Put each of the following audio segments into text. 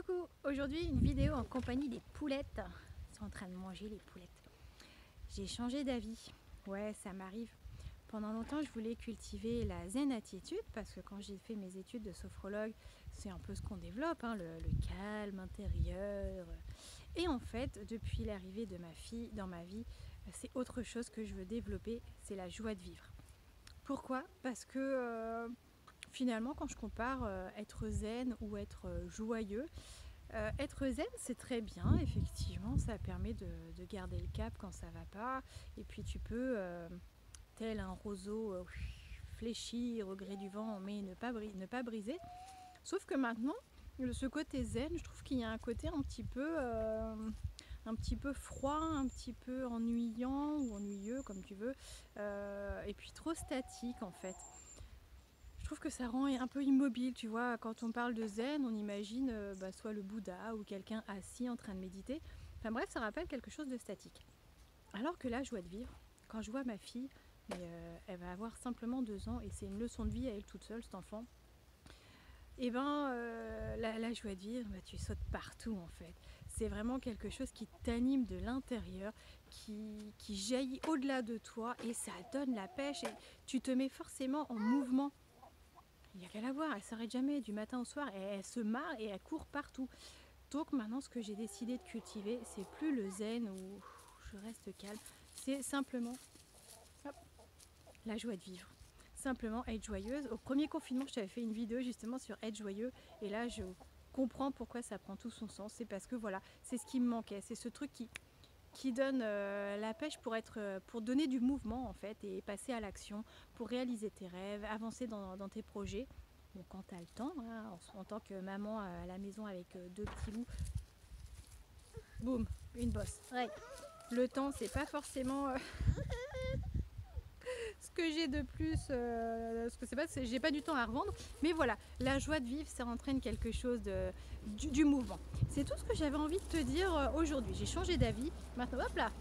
Coucou, aujourd'hui une vidéo en compagnie des poulettes. Ils sont en train de manger les poulettes. J'ai changé d'avis. Ouais, ça m'arrive. Pendant longtemps, je voulais cultiver la zen attitude parce que quand j'ai fait mes études de sophrologue, c'est un peu ce qu'on développe, hein, le calme intérieur. Et en fait, depuis l'arrivée de ma fille dans ma vie, c'est autre chose que je veux développer, c'est la joie de vivre. Pourquoi? Parce que finalement, quand je compare être zen ou être joyeux, être zen, c'est très bien, effectivement, ça permet de garder le cap quand ça va pas. Et puis tu peux, tel un roseau, fléchir au gré du vent, mais ne pas briser. Sauf que maintenant, ce côté zen, je trouve qu'il y a un côté un petit peu froid, un petit peu ennuyant ou ennuyeux, comme tu veux, et puis trop statique en fait. Je trouve que ça rend un peu immobile, tu vois. Quand on parle de zen, on imagine soit le Bouddha ou quelqu'un assis en train de méditer. Enfin bref, ça rappelle quelque chose de statique. Alors que la joie de vivre, quand je vois ma fille, elle va avoir simplement 2 ans et c'est une leçon de vie à elle toute seule, cet enfant. Et la joie de vivre, tu sautes partout en fait. C'est vraiment quelque chose qui t'anime de l'intérieur, qui jaillit au-delà de toi et ça donne la pêche et tu te mets forcément en mouvement. Il n'y a qu'à la voir, elle s'arrête jamais du matin au soir, elle se marre et elle court partout. Donc maintenant ce que j'ai décidé de cultiver, c'est plus le zen où je reste calme, c'est simplement hop, la joie de vivre. Simplement être joyeuse. Au premier confinement, je t'avais fait une vidéo justement sur être joyeux et là je comprends pourquoi ça prend tout son sens. C'est parce que voilà, c'est ce qui me manquait, c'est ce truc qui donne la pêche pour donner du mouvement en fait et passer à l'action, pour réaliser tes rêves, avancer dans tes projets. Bon, quand tu as le temps, hein, en tant que maman à la maison avec 2 petits loups, boum, une bosse. Ouais. Le temps, c'est pas forcément ce que j'ai de plus, ce que c'est pas, j'ai pas du temps à revendre, mais voilà, la joie de vivre, ça entraîne quelque chose du mouvement. C'est tout ce que j'avais envie de te dire aujourd'hui. J'ai changé d'avis. Maintenant, hop là,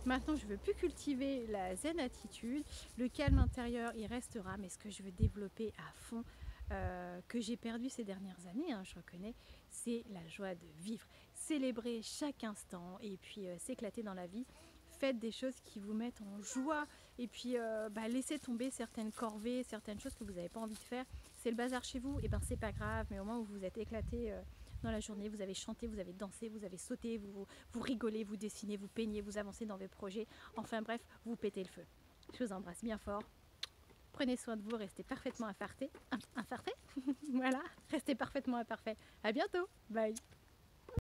maintenant, je ne veux plus cultiver la zen attitude. Le calme intérieur, il restera, mais ce que je veux développer à fond, que j'ai perdu ces dernières années, hein, je reconnais, c'est la joie de vivre. Célébrer chaque instant et puis s'éclater dans la vie. Faites des choses qui vous mettent en joie et puis laissez tomber certaines corvées, certaines choses que vous n'avez pas envie de faire. C'est le bazar chez vous, et ben c'est pas grave, mais au moins vous vous êtes éclaté dans la journée, vous avez chanté, vous avez dansé, vous avez sauté, vous rigolez, vous dessinez, vous peignez, vous avancez dans vos projets. Enfin bref, vous pétez le feu. Je vous embrasse bien fort. Prenez soin de vous, restez parfaitement imparfait. Voilà, restez parfaitement imparfait. À bientôt. Bye.